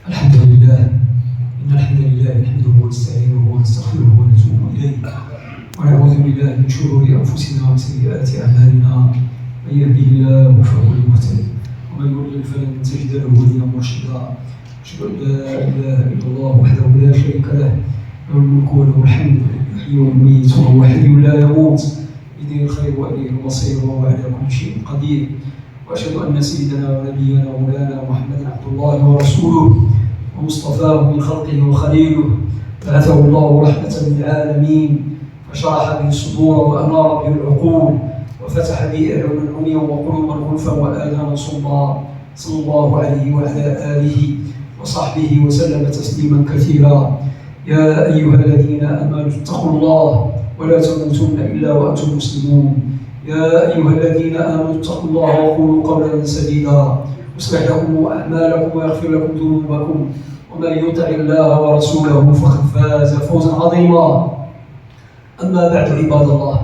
الحمد لله. إن الحمد لله نحمده ونستعينه ونستغفره ونتوب إليه ونعوذ بالله من شرور أنفسنا وسيئات أعمالنا. من يهده الله فهو المهتدي ومن يضلل فلن تجد له وليا مرشدا. أشهد أن لا إله إلا الله وحده لا شريك له له الملك وله الحمد يحيي ويميت وهو حي لا يموت بيده الخير وإليه المصير وهو على كل شيء قدير. وأشهد أن سيدنا ونبينا ومولانا محمدا عبد الله ورسوله ومصطفاه من خلقه وخليله، بعثه الله رحمة للعالمين فشرح به الصدور وأنار به العقول وفتح به أعينا عميا وقلوبا غلفا وآذانا صما، صلى الله عليه وعلى آله وصحبه وسلم تسليما كثيرا. يا أيها الذين آمنوا اتقوا الله ولا تموتن إلا وأنتم مسلمون. يا أيها الذين آمنوا اتقوا الله وقولوا قولا سديدا يصلح لكم أعمالكم ويغفر لكم ذنوبكم، ومن يطع الله ورسوله فقد فاز فوزا عظيما. أما بعد عباد الله،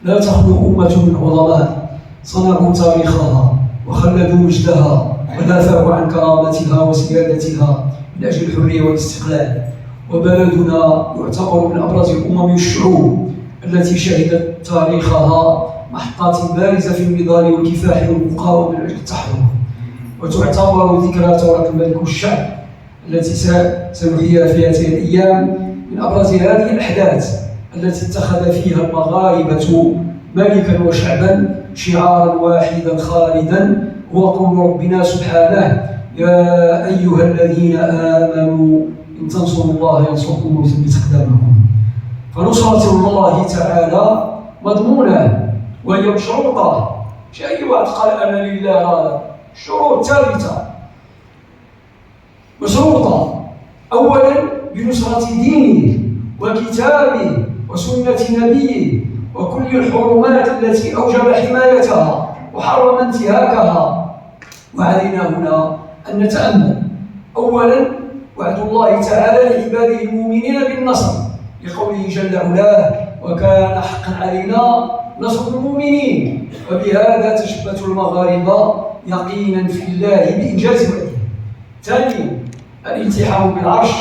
لا تخلو أمة من عظماء صنعوا تاريخها وخلدوا مجدها ودافعوا عن كرامتها وسيادتها من أجل الحرية والاستقلال، وبلدنا يعتبر من أبرز الأمم الشعوب التي شهدت تاريخها محطات بارزة في النضال والكفاح والمقاومة من أجل التحرر، وتعتبر ذكرى ثورة الملك والشعب التي سنحييها في هذه الأيام من أبرز هذه الأحداث التي اتخذ فيها المغاربة ملكا وشعبا شعارا واحدا خالدا هو قول ربنا سبحانه: يا أيها الذين آمنوا إن تنصروا الله ينصركم ويثبت أقدامكم. فنصرة الله تعالى مضمونة وهي مشروطة. مش أي واحد قال أنا لله، شروط ثابتة مشروطة. أولا بنصرة دينه وكتابه وسنة نبيه وكل الحرمات التي أوجب حمايتها وحرم انتهاكها. وعلينا هنا أن نتأمل أولا وعد الله تعالى لعباده المؤمنين بالنصر لقوله جل علاه: وكان حقا علينا نصر المؤمنين. وبهذا تشبت المغاربة يقينا في الله بإنجاز وعده. ثانيا الالتحام بالعرش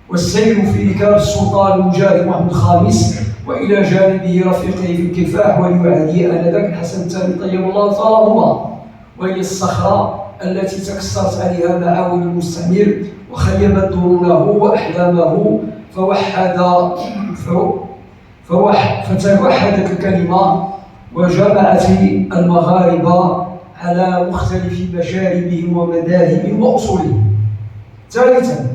والسير في ركاب السلطان المجاهد محمد الخامس وإلى جانبه رفيقه في الكفاح وليعادي آنذاك الحسن الثاني طيب الله ثارهما، وهي الصخرة التي تكسرت عليها معاول المستعمر وخيبت ظنونه وأحلامه فتوحدت الكلمة وجمعت المغاربة على مختلف مشاربهم ومذاهبهم وأصولهم. ثالثا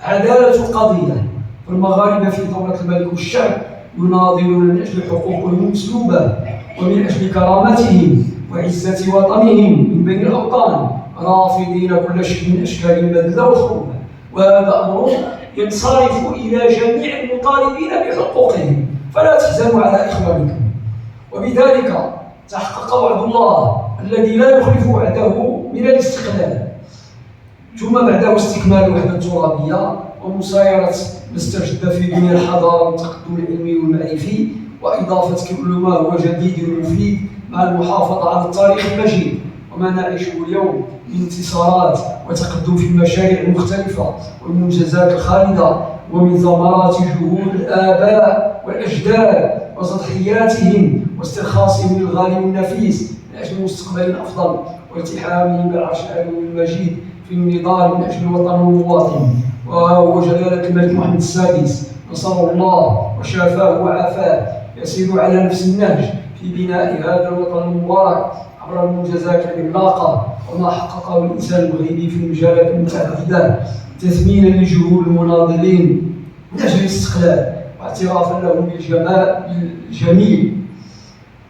عدالة القضية، فالمغاربة في دولة الملك والشعب يناضلون من أجل حقوقهم المسلوبة ومن أجل كرامتهم وعزة وطنهم من بين الأوطان، رافضين كل شيء من أشكال البذل والخروج. وهذا أمر ينصرف إلى جميع المطالبين بحقوقهم، فلا تحزنوا على إخوانكم. وبذلك تحقق وعد الله الذي لا يخلف وعده من الاستقلال، ثم بعده استكمال الوحدة الترابية ومسايرة ما استجد في دنيا الحضارة والتقدم العلمي والمعرفي، وإضافة كل ما هو جديد ومفيد مع المحافظة على التاريخ المجيد وما نعيشه اليوم من انتصارات وتقدم في المشاريع المختلفة والمنجزات الخالدة، ومن ثمرات جهود الآباء والأجداد وتضحياتهم واسترخاصهم الغالي والنفيس من أجل مستقبل أفضل والتحامهم بالعرش العلوي المجيد في النضال من أجل الوطن والمواطن. وهو جلالة الملك محمد السادس نصره الله وشافاه وعافاه يسير على نفس النهج في بناء هذا الوطن المبارك عبر المنجزات العملاقة وما حققه الإنسان المغربي في المجالات المتعددة، تثمينا لجهود المناضلين من أجل الاستقلال واعترافا لهم بالجميل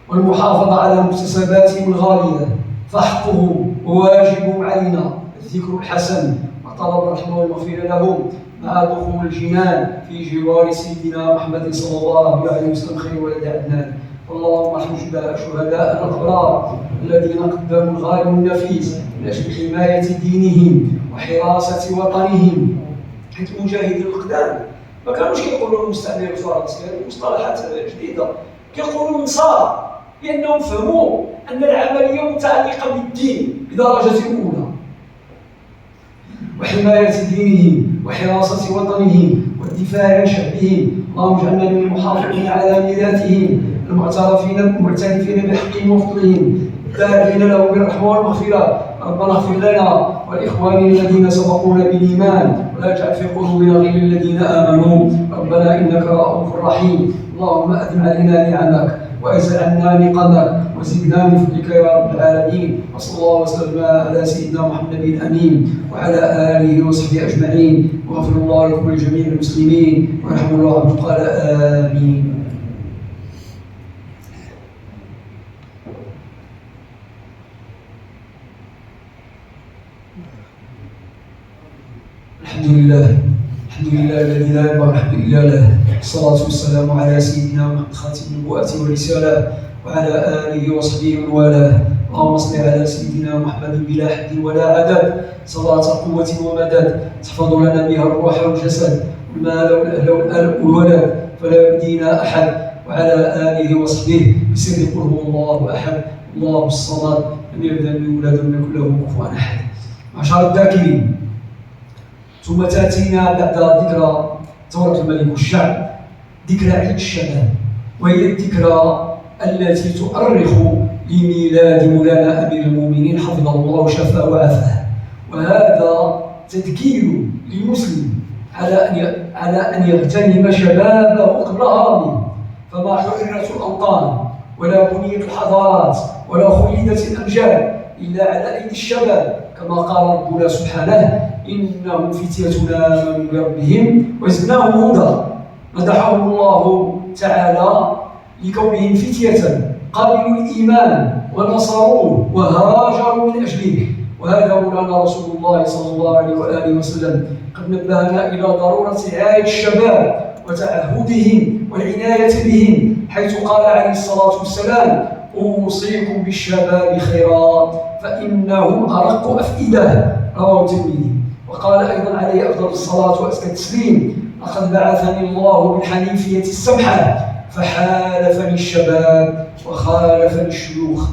والمحافظة على مكتسباتهم الغالية. فحقهم وواجبهم علينا الذكر الحسن وطلب الرحمة والمغفرة لهم مع دخول الجنان في جوار سيدنا محمد صلى الله عليه وسلم خير ولد عدنان. اللهم ارحم شهداء الأبرار الذين قدموا الغالي النفيس من أجل حماية دينهم وحراسة وطنهم. حيث المجاهدين القدام ما كانوش يقولوا المستعمر الفرنسي، هذه مصطلحات جديدة، يقولوا النصارى، لأنهم فهموا أن العملية متعلقة بالدين بدرجة أولى. وحماية دينهم وحراسة وطنهم والدفاع عن شعبهم. اللهم اجعلنا من المحافظين على ميراثهم المعترفين بحقهم وفضلهم الداعين له بالرحمة والمغفرة. ربنا اغفر لنا ولإخواننا الذين سبقونا بالإيمان ولا تجعل في قلوبنا غير الذين آمنوا. ربنا إنك رؤوف رحيم. اللهم أدم علينا نعمك وأزل عنا نقمك وزدنا من فضلك يا رب العالمين. وصلى الله وسلم على سيدنا محمد الأمين وعلى آله وصحبه أجمعين. واغفر الله لكم ولجميع المسلمين ورحم الله عبد قال آمين. الحمد لله الذي لا ينبغي الحمد إلا له. الصلاة والسلام على سيدنا محمد خاتم النبوة والرسالة وعلى آله وصحبه ومن والاه. اللهم صل على سيدنا محمد بلا حد ولا عدد صلاة قوة ومدد تحفظ لنا بها الروح والجسد والمال والأهل والولد فلا يؤذينا أحد. وعلى آله وصحبه بسر قل هو الله أحد الله الصمد لم يلد ولم يولد ولم يكن له كفوا أحد. معشر الذاكرين، ثم تأتينا بعد ذكرى ثورة الملك والشعب ذكرى عيد الشباب، وهي الذكرى التي تؤرخ لميلاد مولانا أمير المؤمنين حفظه الله وشفاه وعافاه. وهذا تذكير للمسلم على أن يغتنم شبابه قبل هرمه. فما حررت الأوطان ولا بنيت الحضارات ولا خلدت الأمجاد إلا على أيدي الشباب، كما قال ربنا سبحانه إنهم فتيتنا آمنوا بربهم وزدناهم هدى. مدحهم الله تعالى لكونهم فتية قبلوا الإيمان ونصروه وهاجروا من أجله. وهذا مولانا رسول الله صلى الله عليه وآله وسلم قد نبهنا إلى ضرورة رعاية الشباب وتعهدهم والعناية بهم، حيث قال عليه الصلاة والسلام أوصيكم بالشباب خيرا فإنهم أرق أفئدة. رواه الترمذي. وقال أيضا عليه أفضل الصلاة وأزكى التسليم لقد بعثني الله بالحنيفية السمحة فحالفني الشباب وخالفني الشيوخ.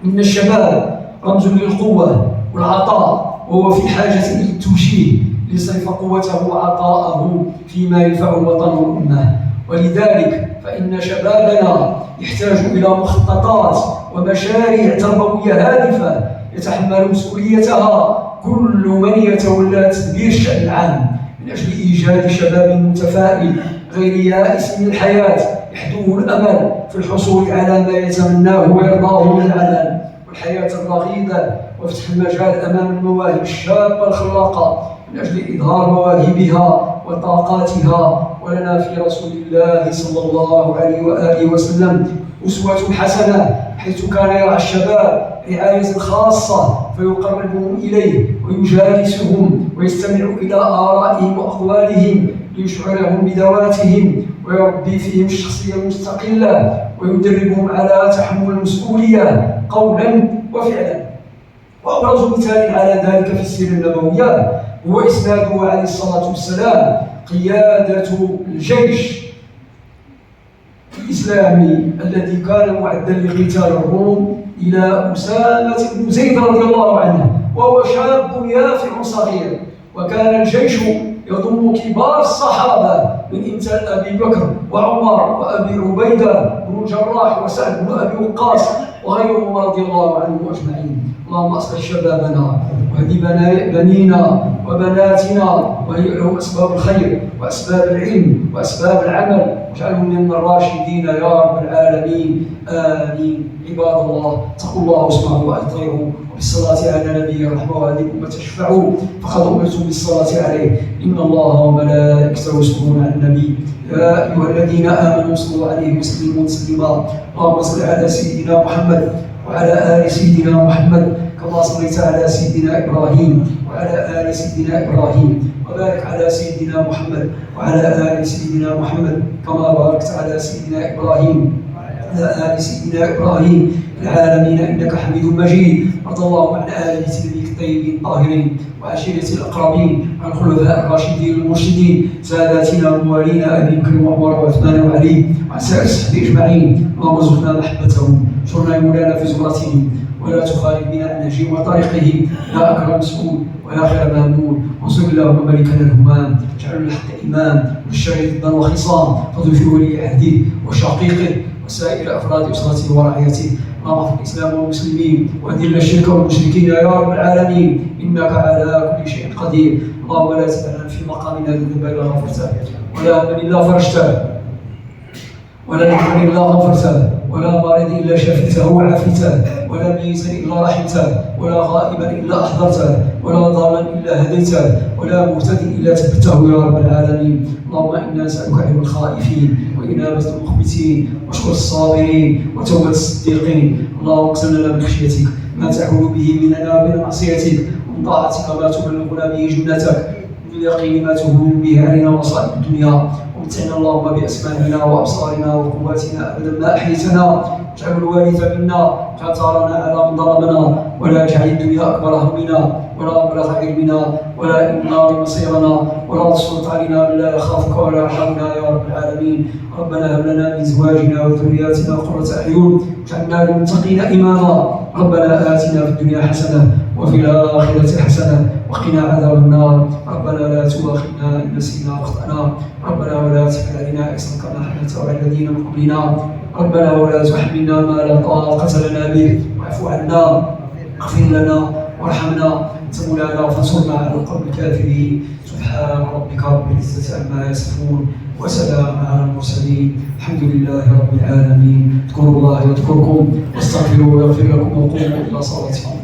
إن الشباب رمز للقوة والعطاء، وهو في حاجة إلى التوجيه ليصرف قوته وعطاءه فيما ينفع الوطن والأمة. ولذلك فإن شبابنا يحتاج إلى مخططات ومشاريع تربوية هادفة يتحمل مسؤوليتها كل من يتولى تدبير الشأن العام، من أجل إيجاد شباب متفائل غير يائس من الحياة، يحدوه الأمل في الحصول على ما يتمناه ويرضاه من العمل والحياة الرغيدة، وفتح المجال أمام المواهب الشابة الخلاقة من أجل إظهار مواهبها وطاقاتها. ولنا في رسول الله صلى الله عليه وآله وسلم أسوة حسنة، حيث كان يرعى الشباب رعاية خاصة فيقربهم إليه ويجالسهم ويستمع إلى آرائهم وأقوالهم ليشعرهم بذواتهم ويربي فيهم الشخصية المستقلة ويدربهم على تحمل المسؤولية قولا وفعلا. وأبرز مثال على ذلك في السيرة النبوية هو إسناده عليه الصلاة والسلام قيادة الجيش الإسلامي الذي كان معدا لقتال الروم إلى أسامة بن زيد رضي الله عنه، وهو شاب يافع صغير. وكان الجيش يضم كبار الصحابة من أمثال أبي بكر وعمر وأبي عبيدة بن الجراح وسعد بن أبي وقاص وغيرهم رضي الله عنهم أجمعين. اللهم أصلح شبابنا واهد بنينا وبناتنا وهيئ لهم أسباب الخير وأسباب العلم وأسباب العمل واجعلهم من الراشدين يا رب العالمين. آمين. عباد الله اتقوا الله واسمعوا وأطيعوا وبالصلاة على نبي الرحمة وهذه الأمة تشفعوا فقد أمرتم بالصلاة عليه إن الله وملائكته يصلون على النبي يا أيها الذين آمنوا صلوا عليه وسلموا تسليما. اللهم صل على سيدنا محمد وعلى آل سيدنا محمد كما صليت على سيدنا إبراهيم وعلى آل سيدنا إبراهيم، وبارك على سيدنا محمد وعلى آل سيدنا محمد كما باركت على سيدنا إبراهيم وعلى آل سيدنا إبراهيم في العالمين إنك حميد مجيد. رضي الله عن آل بيت نبيك الطيبين الطاهرين وعشيرة الأقربين عن الخلفاء الراشدين المرشدين ساداتنا وموالينا أبي بكر وعمر وعثمان وعلي وعن سائر الصحابة أجمعين. اللهم ارزقنا محبتهم، انصرنا مولانا في زمرتهم، ولا تخالف بنا عن نهجه وطريقه يا أكرم مسؤول ويا خير مامون. وانصر اللهم ملكنا الهمام، اجعل الحق إمام والشر ضدا وخصام، فضل في ولي عهده وشقيقه وسائر أفراد أسرته ورعيته. اللهم اغفر الإسلام والمسلمين وأذل الشرك والمشركين يا رب العالمين، إنك على كل شيء قدير. اللهم لا تدع في مقامنا ذنبا إلا غفرته، ولا هما إلا فرجته، ولا نعما إلا غفرته، ولا مريض إلا شفيته وعافيته، ولا ميتا إلا رحمته، ولا غائبا إلا أحضرته، ولا ضالا إلا هديته، ولا مهتدي إلا ثبته يا رب العالمين. اللهم إنا نسألك علم الخائفين وإنابة المخبتين وشكر الصابرين وتوبة الصديقين. اللهم اقسم لنا من خشيتك ما تحول به بيننا وبين معصيتك، ومن طاعتك ما تبلغنا به جنتك، من اليقين ما تهون به علينا مصائب الدنيا. ومتعنا اللهم بأسمائنا وأبصارنا وقواتنا أبدا ما أحييتنا، واجعل الوارث منا، واجعل ثارنا على من ظلمنا، ولا اجعل الدنيا أكبر همنا ولا مبلغ علمنا ولا إلى النار مصيرنا، ولا تسلط علينا من لا يخافك ولا يرحمنا يا رب العالمين. ربنا هب لنا من أزواجنا وذرياتنا قرة أعين واجعلنا للمتقين إماما. ربنا آتنا في الدنيا حسنة وفي الآخرة حسنة وقنا عذاب النار. ربنا لا تؤاخذنا إن نسينا وأخطأنا، ربنا ولا تحمل علينا إصرا كما حملته على الذين من قبلنا، ربنا ولا تحملنا ما لا طاقة لنا به، واعف عنا، اغفر لنا وارحمنا، أنت مولانا فانصرنا على القوم الكافرين. سبحان ربك رب العزة عما يصفون وسلام على المرسلين، الحمد لله رب العالمين. اذكروا الله يذكركم واستغفروه يغفر لكم وقوموا إلى صلاتكم.